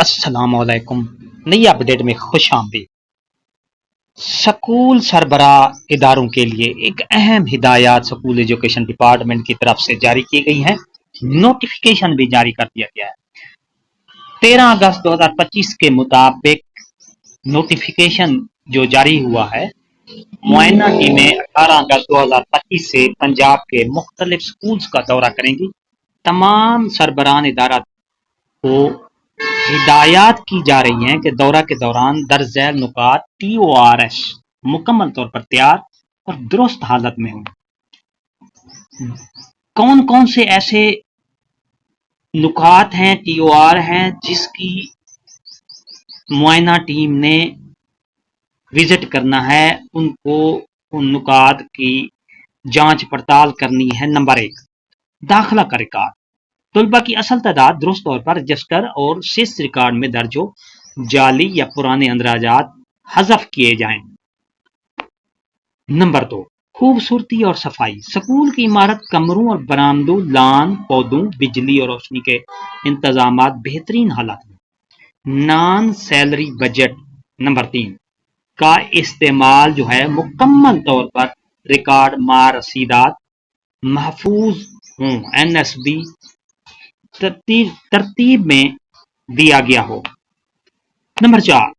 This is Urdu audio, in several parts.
السلام علیکم. نئی اپڈیٹ میں خوش آمدید. سکول سربراہ اداروں کے لیے ایک اہم ہدایات سکول ایجوکیشن ڈپارٹمنٹ کی طرف سے جاری کی گئی ہیں. نوٹیفیکیشن بھی جاری کر دیا گیا ہے. 13 اگست 2025 کے مطابق نوٹیفیکیشن جو جاری ہوا ہے، معائنہ ٹیمیں 18 اگست 2025 سے پنجاب کے مختلف سکولز کا دورہ کریں گی. تمام سربراہان ادارات کو ہدایات کی جا رہی ہیں کہ دورہ کے دوران درج ذیل نکات TORS مکمل طور پر تیار اور درست حالت میں ہوں. کون کون سے ایسے نکات ہیں، TOR ہیں، جس کی معائنہ ٹیم نے وزٹ کرنا ہے، ان کو ان نکات کی جانچ پڑتال کرنی ہے. نمبر 1، داخلہ کا ریکارڈ. طلبہ کی اصل تعداد درست طور پر رجسٹر اور سیس ریکارڈ میں درج ہو. جعلی یا پرانے اندراجات حذف کیے جائیں. نمبر 2، خوبصورتی اور صفائی. سکول کی عمارت، کمروں اور برآمدوں، لان، پودوں، بجلی اور روشنی کے انتظامات بہترین حالت میں. Naan salary budget. نمبر 3، کا استعمال جو ہے مکمل طور پر ریکارڈ ماہ رسیدات محفوظ ہوں، NSB ترتیب میں دیا گیا ہو. نمبر 4،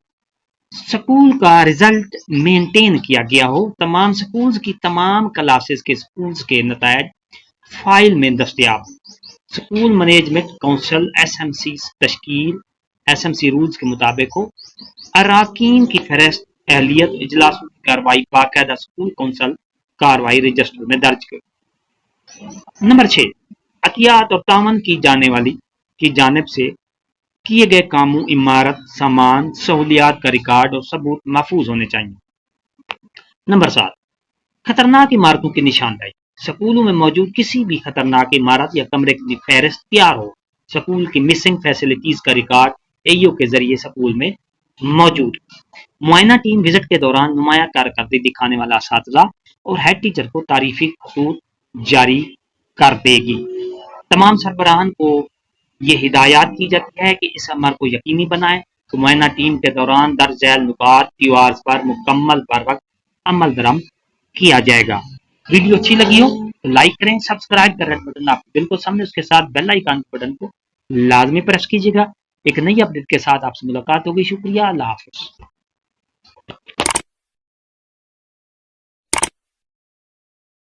سکول کا رزلٹ مینٹین کیا گیا ہو. تمام سکولز کی تمام کلاسز کے سکولز کے نتائج فائل میں دستیاب ہوں. سکول مینجمنٹ کونسل SMC تشکیل SMC رولز کے مطابق ہو. اراکین کی فہرست، اہلیت، اجلاسوں کی کارروائی باقاعدہ سکول کونسل کارروائی رجسٹر میں درج کرے. نمبر 6، عطیات اور تعاون کی جانب سے کیے گئے کاموں، عمارت، سامان، سہولیات کا ریکارڈ اور ثبوت محفوظ ہونے چاہیے. نمبر 7، خطرناک عمارتوں کی نشاندہی. سکولوں میں موجود کسی بھی خطرناک عمارت یا کمرے کی فہرست تیار ہو. سکول کی مسنگ فیسلٹیز کا ریکارڈ AEO کے ذریعے سکول میں موجود. معائنہ ٹیم وزٹ کے دوران نمایاں کارکردگی دکھانے والا اساتذہ اور ہیڈ ٹیچر کو تعریفی خطوط جاری کر دے گی. تمام سربراہان کو یہ ہدایات کی جاتی ہے کہ اس امر کو یقینی بنائیں کہ معائنہ ٹیم کے دوران درج ذیل نکات TORs پر مکمل بر وقت عمل درآمد کیا جائے گا. ویڈیو اچھی لگی ہو تو لائک کریں، سبسکرائب کا ریڈ بٹن آپ بالکل سامنے، اس کے ساتھ بیل آئیکن بٹن کو لازمی پریس کیجیے گا. ایک نئی اپڈیٹ کے ساتھ آپ سے ملاقات ہوگی. شکریہ، اللہ حافظ.